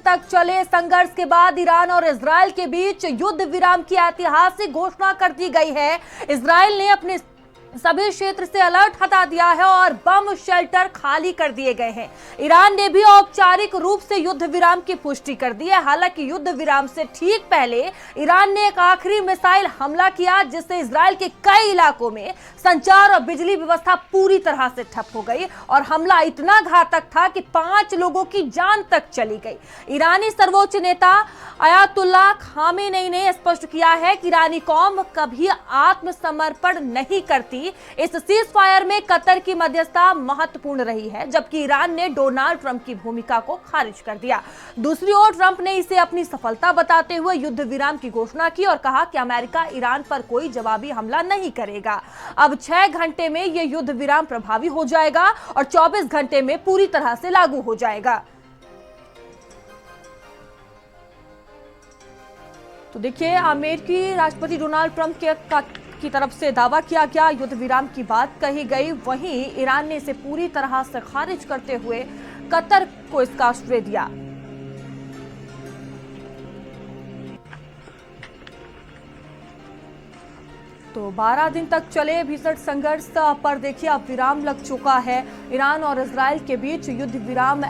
तक चले संघर्ष के बाद ईरान और इजरायल के बीच युद्ध विराम की ऐतिहासिक घोषणा कर दी गई है। इजरायल ने अपने सभी क्षेत्र से अलर्ट हटा दिया है और बम शेल्टर खाली कर दिए गए हैं। ईरान ने भी औपचारिक रूप से युद्ध विराम की पुष्टि कर दी है। हालांकि युद्ध विराम से ठीक पहले ईरान ने एक आखिरी मिसाइल हमला किया, जिससे इजरायल के कई इलाकों में संचार और बिजली व्यवस्था पूरी तरह से ठप हो गई और हमला इतना घातक था कि 5 लोगों की जान तक चली गई। ईरानी सर्वोच्च नेता अयातुल्लाह खामेनेई ने स्पष्ट किया है कि ईरानी कौम कभी आत्मसमर्पण नहीं करती। इस सीज फायर में कतर की मध्यस्थता महत्वपूर्ण रही है, जबकि ईरान ने डोनाल्ड ट्रंप की भूमिका को खारिज कर दिया। दूसरी ओर ट्रंप ने इसे अपनी सफलता बताते हुए युद्ध विराम की घोषणा की और कहा कि अमेरिका ईरान पर कोई जवाबी हमला नहीं करेगा। अब 6 घंटे में यह युद्ध विराम प्रभावी हो जाएगा और 24 घंटे में पूरी तरह से लागू हो जाएगा। तो देखिए, अमेरिकी राष्ट्रपति डोनाल्ड ट्रंप की तरफ से दावा किया गया, युद्ध विराम की बात कही गई, वहीं ईरान ने इसे पूरी तरह से खारिज करते हुए कतर को इसका श्रेय दिया। तो 12 दिन तक चले भीषण संघर्ष पर देखिए अब विराम लग चुका है। ईरान और इजरायल के बीच युद्ध विराम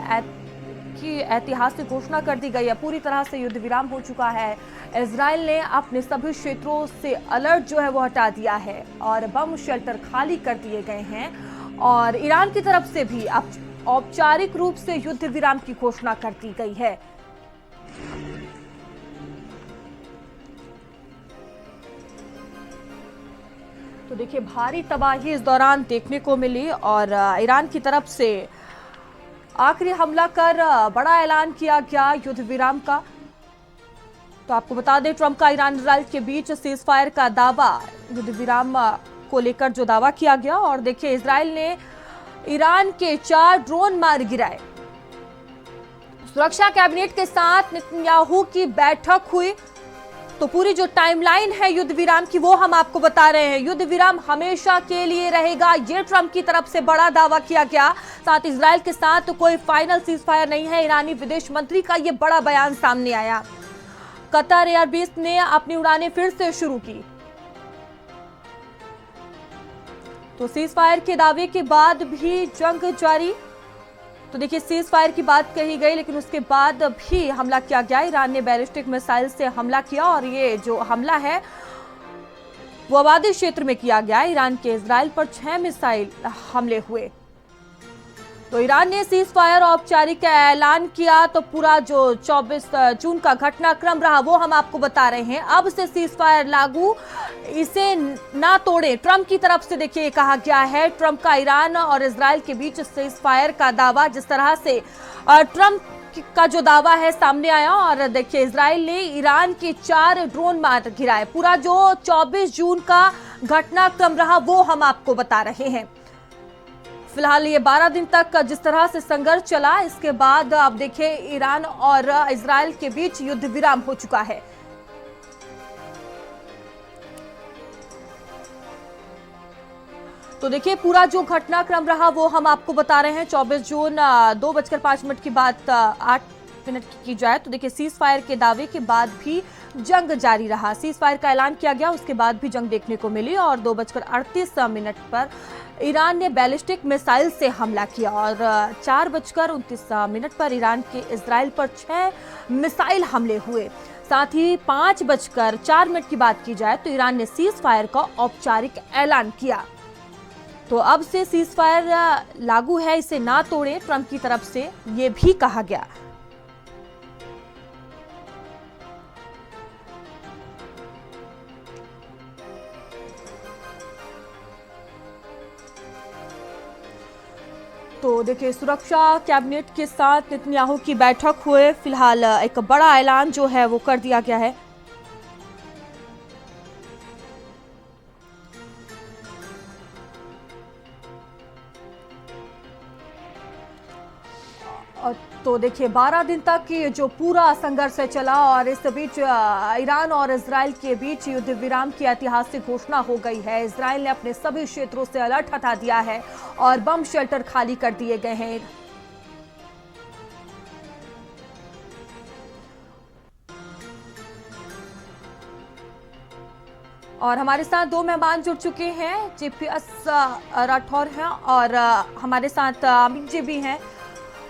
की ऐतिहासिक घोषणा कर दी गई है। पूरी तरह से युद्ध विराम हो चुका है। इजरायल ने अपने सभी क्षेत्रों से अलर्ट जो है वो हटा दिया है और बम शेल्टर खाली कर दिए गए हैं और ईरान की तरफ से भी अब औपचारिक रूप से युद्ध विराम की घोषणा कर दी गई है। तो देखिए, भारी तबाही इस दौरान देखने को मिली और ईरान की तरफ से आखिरी हमला कर बड़ा ऐलान किया गया युद्ध विराम का। तो आपको बता दें, ट्रंप का ईरान इजरायल के बीच सीज फायर का दावा, युद्ध विराम को लेकर जो दावा किया गया। और देखिए, इजरायल ने ईरान के 4 ड्रोन मार गिराए। सुरक्षा कैबिनेट के साथ नेतन्याहू की बैठक हुई। तो पूरी जो टाइमलाइन है युद्ध विराम की वो हम आपको बता रहे हैं। युद्ध विराम हमेशा के लिए रहेगा, ये ट्रंप की तरफ से बड़ा दावा किया गया। साथ इजरायल के साथ तो कोई फाइनल सीज फायर नहीं है। ईरानी विदेश मंत्री का ये बड़ा बयान सामने आया। कतर एयरबेस ने अपनी उड़ानें फिर से शुरू की। तो सीज फायर के दावे के बाद भी जंग जारी। तो देखिए, सीज फायर की बात कही गई, लेकिन उसके बाद भी हमला किया गया। ईरान ने बैलिस्टिक मिसाइल से हमला किया और ये जो हमला है वो आबादी क्षेत्र में किया गया। ईरान के इजरायल पर 6 मिसाइल हमले हुए। तो ईरान ने सीज फायर औपचारिक ऐलान किया। तो पूरा जो 24 जून का घटनाक्रम रहा वो हम आपको बता रहे हैं। अब से सीज फायर लागू, इसे ना तोड़े, ट्रंप की तरफ से देखिए कहा गया है। ट्रंप का ईरान और इजरायल के बीच सीज फायर का दावा, जिस तरह से ट्रंप का जो दावा है सामने आया। और देखिए, इजरायल ने ईरान के 4 ड्रोन मार गिराए। पूरा जो 24 जून का घटनाक्रम रहा वो हम आपको बता रहे हैं। फिलहाल ये 12 दिन तक जिस तरह से संघर्ष चला, इसके बाद अब देखिए ईरान और इजरायल के बीच युद्ध विराम हो चुका है। तो देखिए, पूरा जो घटनाक्रम रहा वो हम आपको बता रहे हैं। 24 जून 2:05 की बात 8 मिनट की जाए तो देखिए, सीज फायर के दावे के बाद भी जंग जारी रहा। सीज फायर का ऐलान किया गया, उसके बाद भी जंग देखने को मिली और 2:38 पर ईरान ने बैलिस्टिक मिसाइल से हमला किया और 4:29 पर ईरान के इजरायल पर 6 मिसाइल हमले हुए। साथ ही 5:04 की बात की जाए तो ईरान ने सीज फायर का औपचारिक ऐलान किया। तो अब से सीज फायर लागू है, इसे ना तोड़े, ट्रंप की तरफ से ये भी कहा गया। तो देखिए, सुरक्षा कैबिनेट के साथ नेतन्याहू की बैठक हुए। फिलहाल एक बड़ा ऐलान जो है वो कर दिया गया है। तो देखिए, 12 दिन तक ये जो पूरा संघर्ष चला और इस बीच ईरान और इजरायल के बीच युद्ध विराम की ऐतिहासिक घोषणा हो गई है। इजरायल ने अपने सभी क्षेत्रों से अलर्ट हटा दिया है और बम शेल्टर खाली कर दिए गए हैं। और हमारे साथ दो मेहमान जुड़ चुके हैं, जेपीएस राठौर हैं और हमारे साथ अमीन जी भी हैं।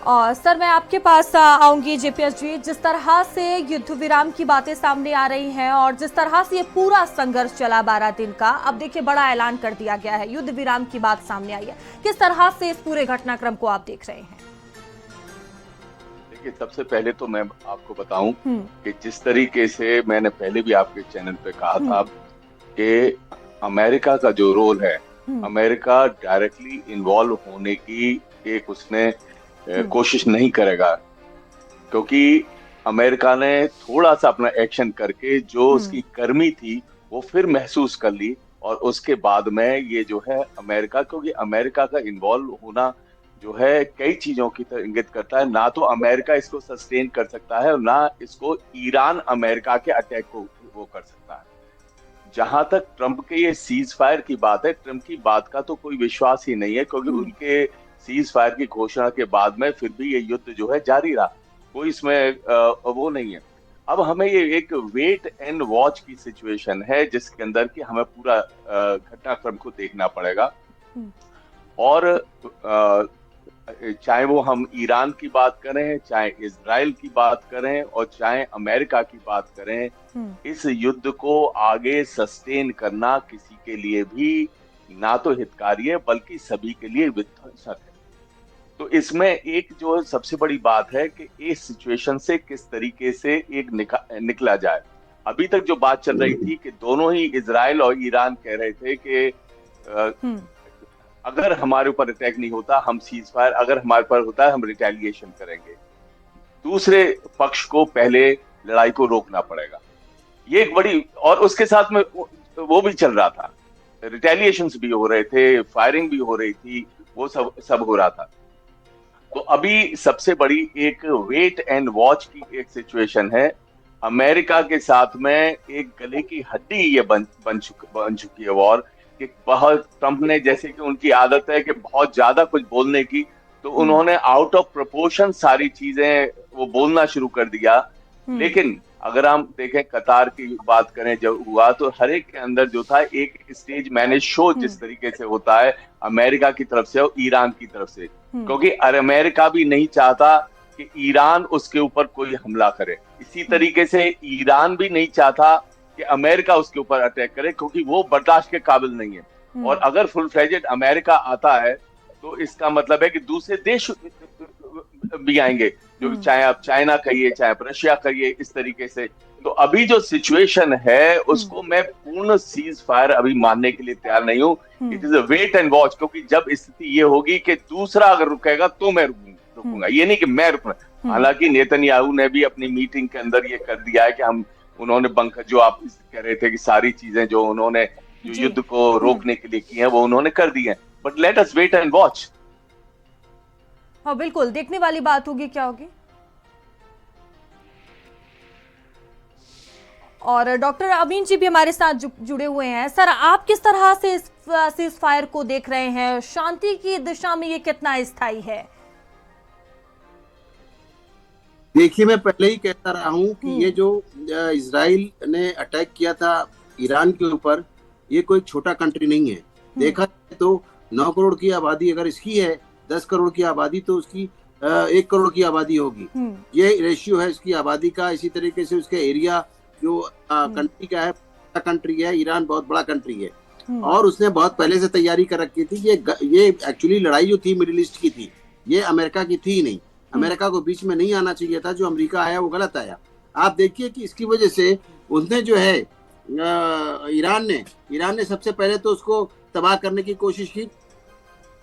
और सर, मैं आपके पास आऊंगी जेपीएस जी। जिस तरह से युद्ध विराम की बातें सामने आ रही हैं और जिस तरह से ये पूरा संघर्ष चला 12 दिन का, अब देखिए बड़ा ऐलान कर दिया गया है, युद्ध विराम की बात सामने आई है। किस तरह से इस पूरे घटनाक्रम को आप देख रहे हैं? देखिए, सबसे पहले तो मैं आपको बताऊं कि जिस तरीके से मैंने पहले भी आपके चैनल पे कहा था कि अमेरिका का जो रोल है, अमेरिका डायरेक्टली इन्वॉल्व होने की एक उसने कोशिश नहीं करेगा, क्योंकि अमेरिका ने थोड़ा सा अपना एक्शन करके जो उसकी कर्मी थी वो फिर महसूस कर ली। और उसके बाद में ये जो है अमेरिका, क्योंकि अमेरिका का इन्वॉल्व होना जो है कई चीजों की तरफ इंगित करता है। ना तो अमेरिका इसको सस्टेन कर सकता है और ना इसको ईरान अमेरिका के अटैक को वो कर सकता है। जहां तक ट्रंप के ये सीज फायर की बात है, ट्रंप की बात का तो कोई विश्वास ही नहीं है, क्योंकि उनके सीज फायर की घोषणा के बाद में फिर भी ये युद्ध जो है जारी रहा, कोई इसमें वो नहीं है। अब हमें ये एक वेट एंड वॉच की सिचुएशन है, जिसके अंदर कि हमें पूरा घटनाक्रम को देखना पड़ेगा। और चाहे वो हम ईरान की बात करें, चाहे इजराइल की बात करें और चाहे अमेरिका की बात करें, इस युद्ध को आगे सस्टेन करना किसी के लिए भी ना तो हितकारी है बल्कि सभी के लिए विध्वंसक है। तो इसमें एक जो सबसे बड़ी बात है कि इस सिचुएशन से किस तरीके से एक निकला जाए। अभी तक जो बात चल रही थी कि दोनों ही इजराइल और ईरान कह रहे थे कि अगर हमारे ऊपर अटैक नहीं होता हम सीज फायर, अगर हमारे ऊपर होता है हम रिटेलिएशन करेंगे। दूसरे पक्ष को पहले लड़ाई को रोकना पड़ेगा, ये एक बड़ी, और उसके साथ में वो भी चल रहा था, रिटेलिएशंस भी हो रहे थे, फायरिंग भी हो रही थी, वो सब हो रहा था। तो अभी सबसे बड़ी एक वेट एंड वॉच की एक सिचुएशन है। अमेरिका के साथ में एक गले की हड्डी ये बन चुकी है वॉर, कि बहुत ट्रंप ने, जैसे कि उनकी आदत है कि बहुत ज्यादा कुछ बोलने की, तो उन्होंने आउट ऑफ प्रोपोर्शन सारी चीजें वो बोलना शुरू कर दिया। लेकिन अगर हम देखें, कतार की बात करें जब हुआ, तो हर एक के अंदर जो था एक स्टेज मैनेज शो जिस तरीके से होता है अमेरिका की तरफ से और ईरान की तरफ से, क्योंकि अमेरिका भी नहीं चाहता कि ईरान उसके ऊपर कोई हमला करे, इसी तरीके से ईरान भी नहीं चाहता कि अमेरिका उसके ऊपर अटैक करे, क्योंकि वो बर्दाश्त के काबिल नहीं है। और अगर फुल फ्लेजेड अमेरिका आता है तो इसका मतलब है कि दूसरे देश भी आएंगे, जो चाहे आप चाइना कहिए, चाहे आप रशिया कहिए, इस तरीके से। तो अभी जो सिचुएशन है उसको मैं पूर्ण सीज फायर अभी मानने के लिए तैयार नहीं हूं। It is a wait and watch, क्योंकि जब स्थिति ये होगी कि दूसरा अगर रुकेगा तो मैं रुकूंगा, ये नहीं कि मैं रुकूंगा। हालांकि नेतन्याहू ने भी अपनी मीटिंग के अंदर ये कर दिया है कि उन्होंने बंकर, जो आप कह रहे थे कि सारी चीजें जो उन्होंने जो युद्ध को रोकने के लिए की है वो उन्होंने कर दी है। But let us wait and watch. हाँ, बिल्कुल देखने वाली बात होगी क्या होगी। और डॉक्टर अमीन जी भी हमारे साथ जुड़े हुए हैं। सर, आप किस तरह से इस सीज फायर को देख रहे हैं? शांति की दिशा में ये कितना स्थायी है? देखिए, मैं पहले ही कहता रहा हूं कि ये जो इजराइल ने अटैक किया था ईरान के ऊपर, ये कोई छोटा कंट्री नहीं है। देखा जाए तो 9 करोड़ की आबादी अगर इसकी है, 10 करोड़ की आबादी तो उसकी 1 करोड़ की आबादी होगी। ये रेशियो है इसकी आबादी का। इसी तरीके से उसके एरिया जो कंट्री का है, बड़ा कंट्री है। ईरान बहुत बड़ा कंट्री है और उसने बहुत पहले से तैयारी कर रखी थी। ये एक्चुअली लड़ाई जो थी मिडिल ईस्ट की थी, ये अमेरिका की थी ही नहीं। अमेरिका को बीच में नहीं आना चाहिए था। जो अमेरिका आया वो गलत आया। आप देखिए कि इसकी वजह से उसने जो है ईरान ने सबसे पहले तो उसको तबाह करने की कोशिश की,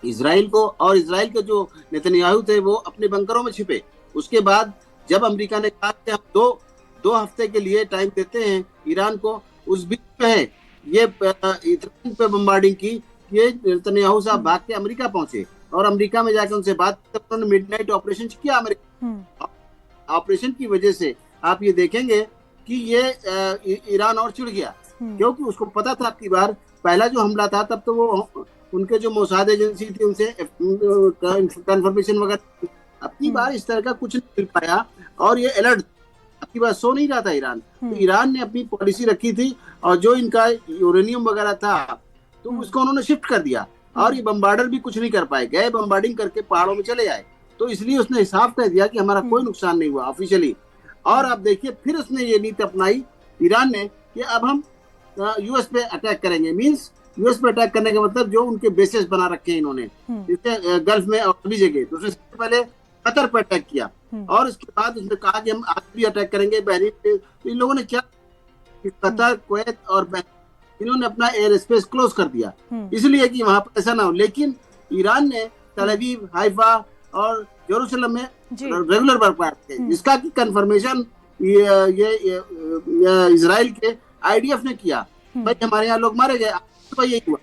इजराइल को। और इजराइल के जो नेतन्याहू थे वो अपने बंकरों में छिपे। उसके बाद जब अमेरिका ने कहा कि हम दो हफ्ते के लिए टाइम देते हैं ईरान को, उस बीच में है ये ईरान पे बम्बार्डिंग की। ये नेतन्याहू साहब भाग के अमेरिका पहुंचे और अमेरिका में जाकर उनसे बात, उन्होंने मिडनाइट ऑपरेशन किया। अमेरिका ऑपरेशन की वजह से आप ये देखेंगे कि ये ईरान और चिढ़ गया, क्योंकि उसको पता था कि बार पहला जो हमला था तब तो वो उनके जो मोसाद एजेंसी थी उनसे कंफर्मेशन वगैरह, अब की बार इस तरह का कुछ नहीं मिल पाया और ये अलर्ट। की बात सो नहीं रहा था ईरान। तो ईरान ने अपनी पॉलिसी रखी थी और जो इनका यूरेनियम वगैरह था तो उसको उन्होंने शिफ्ट कर दिया और ये बम्बार्डर भी कुछ नहीं कर पाए, गए बम्बार्डिंग करके पहाड़ों में चले आए। तो इसलिए उसने हिसाब कह दिया कि हमारा कोई नुकसान नहीं हुआ ऑफिशियली। और अब देखिए फिर उसने ये नीति अपनाई ईरान ने कि अब हम यूएस पे अटैक करेंगे। मींस यूएस पे अटैक करने का मतलब जो उनके बेसेस बना रखे हैं इन्होंने जैसे गल्फ में और भी जगह, तो उसने सबसे पहले कतर पे अटैक किया और उसके बाद उसने कहा कि हम आज भी अटैक करेंगे बहरीन पे। तो इन लोगों ने क्या, कतर, कुवैत और इन्होंने अपना एयर स्पेस क्लोज कर दिया इसलिए कि वहां पर ऐसा ना हो। लेकिन ईरान ने तल अवीव, हाइफा और जेरूसलम में रेगुलर बर्फबारी थे, जिसका की कंफर्मेशन ये इजराइल के आईडीएफ ने किया। भाई हमारे यहाँ लोग मारे गए, तो यही हुआ।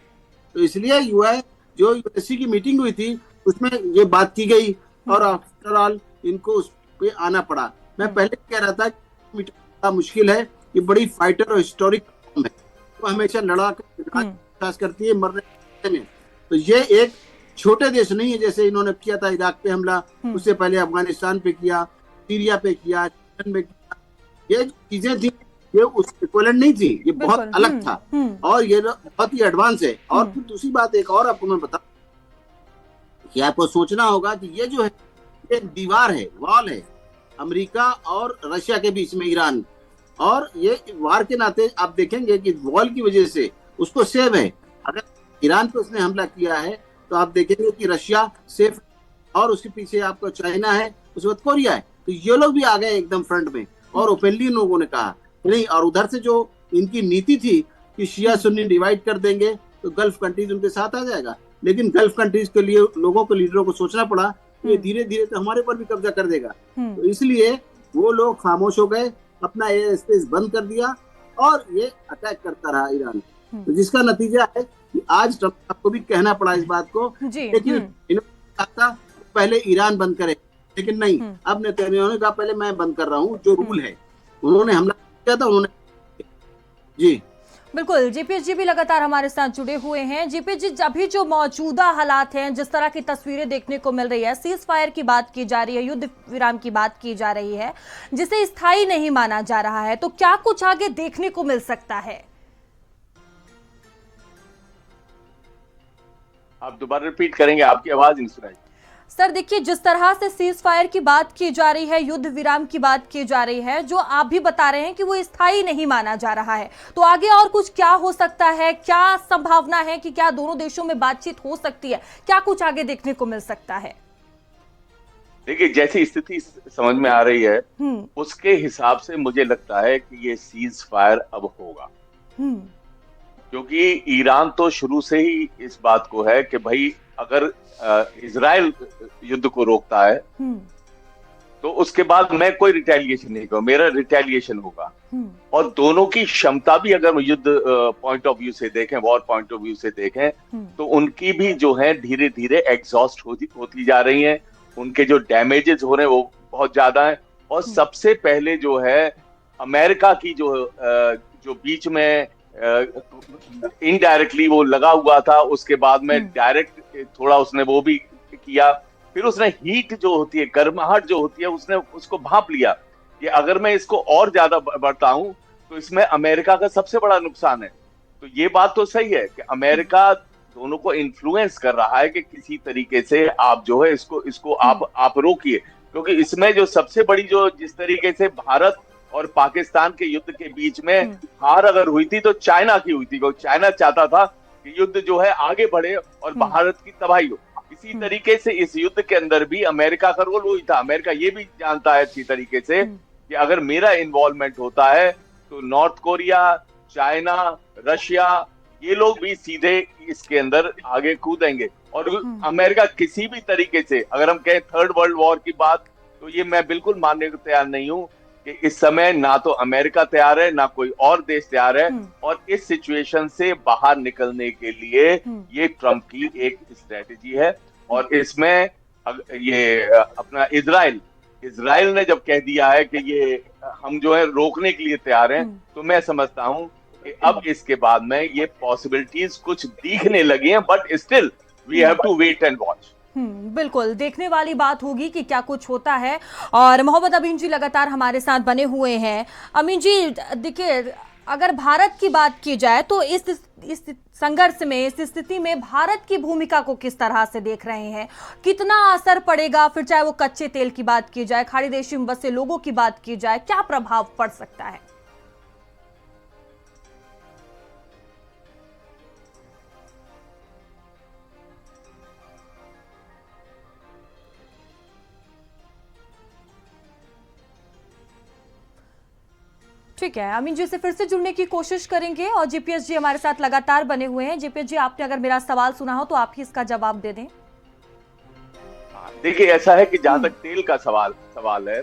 तो इसलिए हुआ है जो यूएससी की मीटिंग हुई थी उसमें ये बात की गई और आफ्टर ऑल इनको उस पे आना पड़ा। मैं पहले कह रहा था कि मीटिंग मुश्किल है, ये बड़ी फाइटर और हिस्टोरिक है, तो हमेशा लड़ा कर करती है मरने में। तो ये एक छोटे देश नहीं है जैसे इन्होंने किया था इराक पे हमला, उससे पहले अफगानिस्तान पे किया, सीरिया पे किया, में किया। ये चीजें थी ये उस इक्विवेलेंट नहीं थी, ये बहुत अलग था और ये बहुत ही एडवांस है। और फिर दूसरी बात एक और आपको मैं बता कि आपको सोचना होगा कि ये जो है एक दीवार है, वॉल है अमेरिका और रशिया के बीच में, ईरान। और ये वार के नाते आप देखेंगे कि वॉल की वजह से उसको सेव है। अगर ईरान पे उसने हमला किया है तो आप देखेंगे कि रशिया सेफ और उसके पीछे आपका चाइना है, उसके बाद कोरिया है। तो ये लोग भी आ गए एकदम फ्रंट में और ओपनली लोगों ने कहा नहीं। और उधर से जो इनकी नीति थी कि शिया सुन्नी डिवाइड कर देंगे तो गल्फ कंट्रीज उनके साथ आ जाएगा, लेकिन गल्फ कंट्रीज के लिए लोगों को, लीडरों को सोचना पड़ा कि धीरे धीरे तो हमारे पर भी कब्जा कर देगा। तो इसलिए वो लोग खामोश हो गए, अपना एयर स्पेस बंद कर दिया और ये अटैक करता रहा ईरान। तो जिसका नतीजा है कि आज ट्रंप को भी कहना पड़ा इस बात को, लेकिन इन्होंने कहा पहले ईरान बंद करे, लेकिन नहीं, अब नेतन्याहू ने कहा पहले मैं बंद कर रहा हूँ, जो रूल है। उन्होंने हमला किया था, उन्होंने जी बिल्कुल। जीपीएस जी भी लगातार हमारे साथ जुड़े हुए हैं। जीपीएस जी, अभी जो मौजूदा हालात हैं, जिस तरह की तस्वीरें देखने को मिल रही है, सीज फायर की बात की जा रही है, युद्ध विराम की बात की जा रही है, जिसे स्थायी नहीं माना जा रहा है, तो क्या कुछ आगे देखने को मिल सकता है? आप दोबारा रिपीट करेंगे, आपकी आवाज नहीं सुनाई। सर देखिए, जिस तरह से सीज फायर की बात की जा रही है, युद्ध विराम की बात की जा रही है, जो आप भी बता रहे हैं कि वो स्थायी नहीं माना जा रहा है, तो आगे और कुछ क्या हो सकता है? क्या संभावना है कि क्या दोनों देशों में बातचीत हो सकती है? क्या कुछ आगे देखने को मिल सकता है? देखिए, जैसी स्थिति समझ में आ रही है उसके हिसाब से मुझे लगता है कि ये सीज फायर अब होगा, क्योंकि ईरान तो शुरू से ही इस बात को है कि भाई अगर इजराइल युद्ध को रोकता है तो उसके बाद मैं कोई रिटेलिएशन नहीं करूंगा, मेरा रिटेलिएशन होगा। और दोनों की क्षमता भी अगर युद्ध पॉइंट ऑफ व्यू से देखें, वॉर पॉइंट ऑफ व्यू से देखें, तो उनकी भी जो है धीरे धीरे एग्जॉस्ट होती जा रही हैं। उनके जो डैमेजेस हो रहे हैं वो बहुत ज्यादा हैं। और सबसे पहले जो है अमेरिका की जो बीच में इनडायरेक्टली वो लगा हुआ था, उसके बाद में डायरेक्ट थोड़ा उसने वो भी किया। फिर उसने हीट जो होती है, गर्माहट जो होती है, उसने उसको भांप लिया कि अगर मैं इसको और ज्यादा बढ़ता हूं तो इसमें अमेरिका का सबसे बड़ा नुकसान है। तो ये बात तो सही है कि अमेरिका दोनों को इन्फ्लुएंस कर रहा है कि किसी तरीके से आप जो है इसको आप रोकिए, क्योंकि इसमें जो सबसे बड़ी जो जिस तरीके से भारत और पाकिस्तान के युद्ध के बीच में हार अगर हुई थी तो चाइना की हुई थी, क्योंकि चाइना चाहता था कि युद्ध जो है आगे बढ़े और भारत की तबाही हो। इसी तरीके से इस युद्ध के अंदर भी अमेरिका का रोल वही था। अमेरिका ये भी जानता है अच्छी तरीके से कि अगर मेरा इन्वॉल्वमेंट होता है तो नॉर्थ कोरिया, चाइना, रशिया, ये लोग भी सीधे इसके अंदर आगे कूदेंगे। और अमेरिका किसी भी तरीके से, अगर हम कहें थर्ड वर्ल्ड वॉर की बात, तो ये मैं बिल्कुल मानने को तैयार नहीं हूं कि इस समय ना तो अमेरिका तैयार है ना कोई और देश तैयार है। और इस सिचुएशन से बाहर निकलने के लिए ये ट्रंप की एक स्ट्रेटेजी है। और इसमें ये अपना इजराइल ने जब कह दिया है कि ये हम जो है रोकने के लिए तैयार हैं, तो मैं समझता हूं कि अब इसके बाद में ये पॉसिबिलिटीज कुछ दिखने लगी हैं, but still we have to wait and watch. बिल्कुल देखने वाली बात होगी कि क्या कुछ होता है। और मोहम्मद अमीन जी लगातार हमारे साथ बने हुए हैं। अमीन जी देखिए, अगर भारत की बात की जाए तो इस संघर्ष में, इस स्थिति में भारत की भूमिका को किस तरह से देख रहे हैं? कितना असर पड़ेगा? फिर चाहे वो कच्चे तेल की बात की जाए, खाड़ी देशों में बसे लोगों की बात की जाए, क्या प्रभाव पड़ सकता है? ठीक है, अमीन जी से फिर से जुड़ने की कोशिश करेंगे। और जीपीएस जी हमारे साथ लगातार बने हुए हैं। जीपीएस जी, आपने अगर मेरा सवाल सुना हो तो आप ही इसका जवाब दे दें। देखिए, ऐसा है कि जहां तक तेल का सवाल है,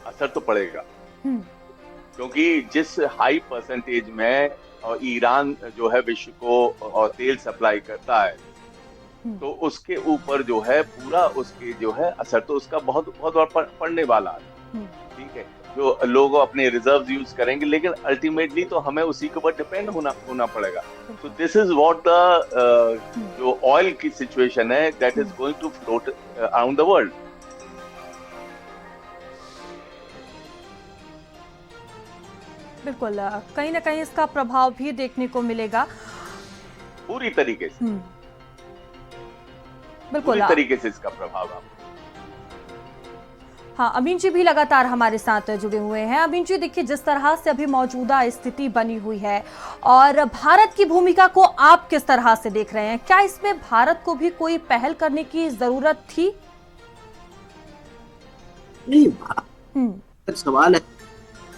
असर तो पड़ेगा, क्योंकि जिस हाई परसेंटेज में ईरान जो है विश्व को और तेल सप्लाई करता है, तो उसके ऊपर जो है पूरा उसके जो है असर तो उसका बहुत बहुत पड़ने वाला है। ठीक है, जो लोग अपने रिजर्व यूज करेंगे, लेकिन अल्टीमेटली तो हमें उसी के ऊपर डिपेंड होना पड़ेगा। तो दिस इज व्हाट द जो ऑयल की सिचुएशन है, that is going to float around the world. बिल्कुल, कहीं ना कहीं इसका प्रभाव भी देखने को मिलेगा पूरी तरीके से। बिल्कुल, पूरी तरीके से इसका प्रभाव आप। हाँ, अमीन जी भी लगातार हमारे साथ जुड़े हुए हैं। अमीन जी देखिए, जिस तरह से अभी मौजूदा स्थिति बनी हुई है और भारत की भूमिका को आप किस तरह से देख रहे हैं? क्या इसमें भारत को भी कोई पहल करने की जरूरत थी? नहीं, सवाल है,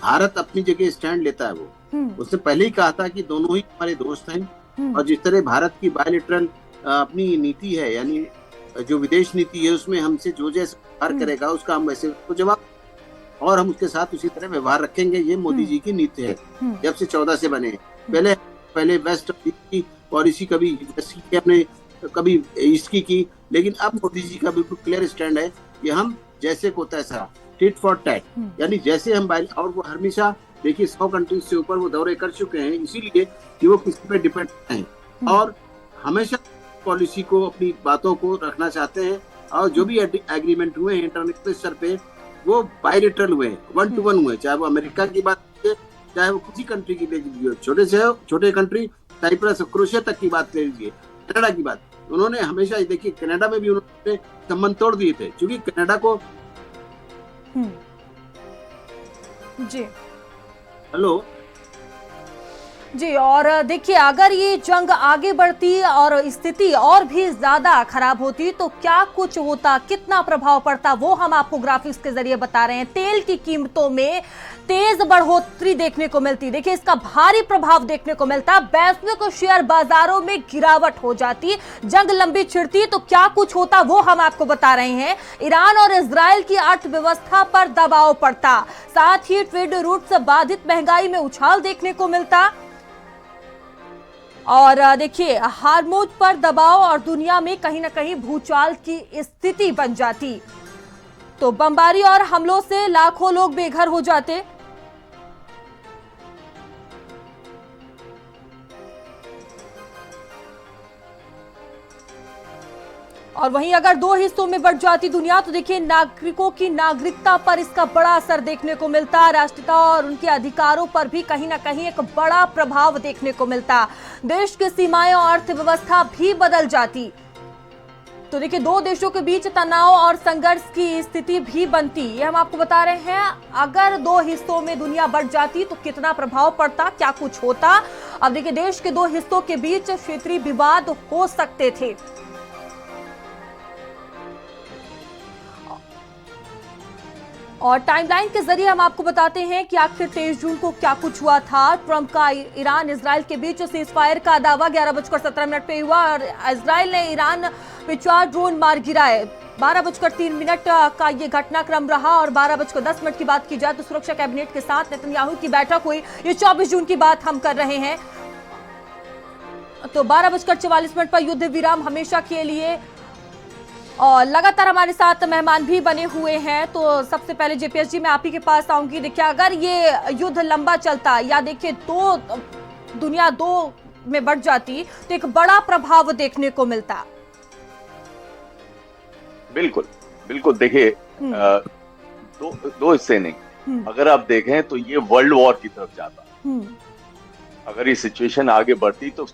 भारत अपनी जगह स्टैंड लेता है। वो उसने पहले ही कहा था कि दोनों ही हमारे दोस्त हैं, और जिस तरह भारत की बायलैटरल अपनी नीति है, यानी जो विदेश नीति है, उसमें हमसे जो जैसा व्यवहार करेगा उसका हम वैसे तो जवाब, और हम उसके साथ उसी तरह व्यवहार रखेंगे। ये मोदी जी की नीति है, जब से 14 से बने। पहले वेस्ट की पॉलिसी कभी हमने कभी ईस्ट की, लेकिन अब मोदी जी का बिल्कुल क्लियर स्टैंड है कि हम जैसे को तैसा, टिट फॉर टैट, यानी जैसे हम और वो हमेशा देखिए 100 कंट्रीज से ऊपर वो दौरे कर चुके हैं, इसीलिए कि वो किसी पे डिपेंड हैं, और हमेशा पॉलिसी को, अपनी बातों को रखना चाहते हैं। और जो भी एग्रीमेंट हुए हैं इंटरनेशनल स्तर पे, वो बायलैटरल हुए, 1 to 1 हुए, चाहे वो अमेरिका की बात कीजिए, चाहे वो किसी कंट्री की ले लीजिए, छोटे से छोटे कंट्री साइप्रस, क्रोएशिया तक की बात ले लीजिए, कनाडा की बात, उन्होंने हमेशा, देखिए कनाडा में भी उन्होंने संबंध तोड़ दिए थे, क्योंकि कनाडा को जी हेलो जी। और देखिए, अगर ये जंग आगे बढ़ती और स्थिति और भी ज्यादा खराब होती तो क्या कुछ होता, कितना प्रभाव पड़ता, वो हम आपको ग्राफिक्स के जरिए बता रहे हैं। तेल की कीमतों में तेज बढ़ोतरी देखने को मिलती, देखिए इसका भारी प्रभाव देखने को मिलता। वैश्विक शेयर बाजारों में गिरावट हो जाती, जंग लंबी छिड़ती तो क्या कुछ होता, वो हम आपको बता रहे हैं। ईरान और इजराइल की अर्थव्यवस्था पर दबाव पड़ता, साथ ही ट्रेड रूट्स बाधित, महंगाई में उछाल देखने को मिलता। और देखिए, हार्मोज पर दबाव और दुनिया में कहीं ना कहीं भूचाल की स्थिति बन जाती, तो बमबारी और हमलों से लाखों लोग बेघर हो जाते। और वहीं अगर दो हिस्सों में बढ़ जाती दुनिया तो देखिए, नागरिकों की नागरिकता पर इसका बड़ा असर देखने को मिलता, राष्ट्रीयता और उनके अधिकारों पर भी कहीं ना कहीं एक बड़ा प्रभाव देखने को मिलता, देश की सीमाएं और अर्थव्यवस्था भी बदल जाती। तो देखिए, दो देशों के बीच तनाव और संघर्ष की स्थिति भी बनती, ये हम आपको बता रहे हैं। अगर दो हिस्सों में दुनिया बढ़ जाती तो कितना प्रभाव पड़ता, क्या कुछ होता। अब देखिए, देश के दो हिस्सों के बीच क्षेत्रीय विवाद हो सकते थे। और टाइमलाइन के जरिए हम आपको बताते हैं कि आखिर 23 जून को क्या कुछ हुआ था। ट्रंप का ईरान इजराइल के बीच सीजफायर का दावा 11:17 पे हुआ और इजराइल ने ईरान पे 4 ड्रोन मार गिराए। 12:03 का ये घटनाक्रम रहा। और 12:10 की बात की जाए तो सुरक्षा कैबिनेट के साथ नेतन्याहू की बैठक हुई, ये 24 जून की बात हम कर रहे हैं। तो 12:44 पर युद्ध विराम हमेशा के लिए। और लगातार हमारे साथ मेहमान भी बने हुए हैं, तो सबसे पहले जेपीएस जी मैं आप ही के पास आऊंगी। देखिए, अगर ये युद्ध लंबा चलता या देखिए दुनिया दो में बढ़ जाती तो एक बड़ा प्रभाव देखने को मिलता। बिल्कुल बिल्कुल, देखिए दो हिस्से नहीं, अगर आप देखें तो ये वर्ल्ड वॉर की तरफ जाता। अगर ये सिचुएशन आगे बढ़ती तो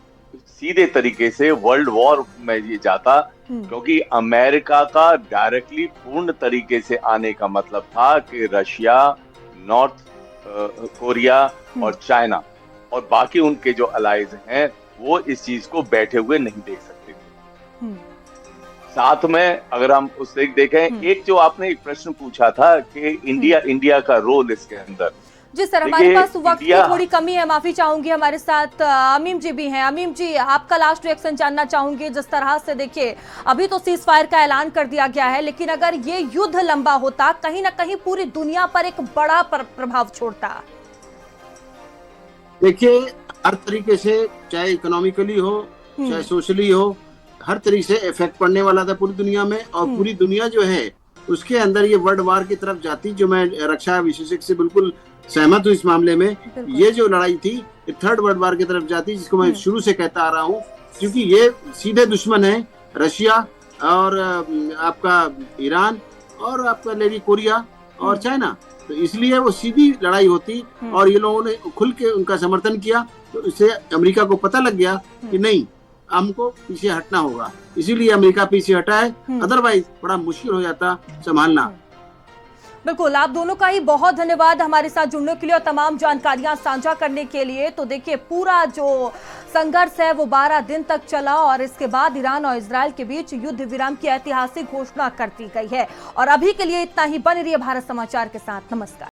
सीधे तरीके से वर्ल्ड वॉर में ये जाता, क्योंकि अमेरिका का डायरेक्टली पूर्ण तरीके से आने का मतलब था कि रशिया, नॉर्थ कोरिया और चाइना और बाकी उनके जो अलाइज हैं वो इस चीज को बैठे हुए नहीं देख सकते थे। साथ में अगर हम उससे देखें, एक जो आपने एक प्रश्न पूछा था कि इंडिया का रोल इसके अंदर। जी सर, हमारे पास वक्त की थोड़ी कमी है, माफी चाहूंगी। हमारे साथ अमीम जी भी हैं। अमीम जी, आपका लास्ट रिएक्शन जानना चाहूंगी। जिस तरह से देखिए अभी तो सीज फायर का ऐलान कर दिया गया है, लेकिन अगर ये युद्ध लंबा होता कहीं ना कहीं पूरी दुनिया पर एक बड़ा प्रभाव छोड़ता। देखिए, हर तरीके से, चाहे इकोनॉमिकली हो चाहे सोशली हो, हर तरीके से इफेक्ट पड़ने वाला था पूरी दुनिया में। और पूरी दुनिया जो है उसके अंदर ये वर्ल्ड वार की तरफ जाती, जो मैं रक्षा विशेषज्ञ से बिल्कुल सहमत हूँ इस मामले में। ये जो लड़ाई थी ये थर्ड वर्ल्ड वार की तरफ जाती, जिसको मैं शुरू से कहता आ रहा हूँ, क्योंकि ये सीधे दुश्मन है रशिया और आपका ईरान और आपका लेडी कोरिया और चाइना। तो इसलिए वो सीधी लड़ाई होती और ये लोगों ने खुल के उनका समर्थन किया। तो इससे अमेरिका को पता लग गया कि नहीं, हमको पीछे हटना होगा, इसीलिए अमेरिका पीछे हटा है, अदरवाइज बड़ा मुश्किल हो जाता संभालना। बिल्कुल, आप दोनों का ही बहुत धन्यवाद हमारे साथ जुड़ने के लिए और तमाम जानकारियां साझा करने के लिए। तो देखिए, पूरा जो संघर्ष है वो 12 दिन तक चला और इसके बाद ईरान और इजराइल के बीच युद्ध विराम की ऐतिहासिक घोषणा कर दी गई है। और अभी के लिए इतना ही। बने रहिए भारत समाचार के साथ। नमस्कार।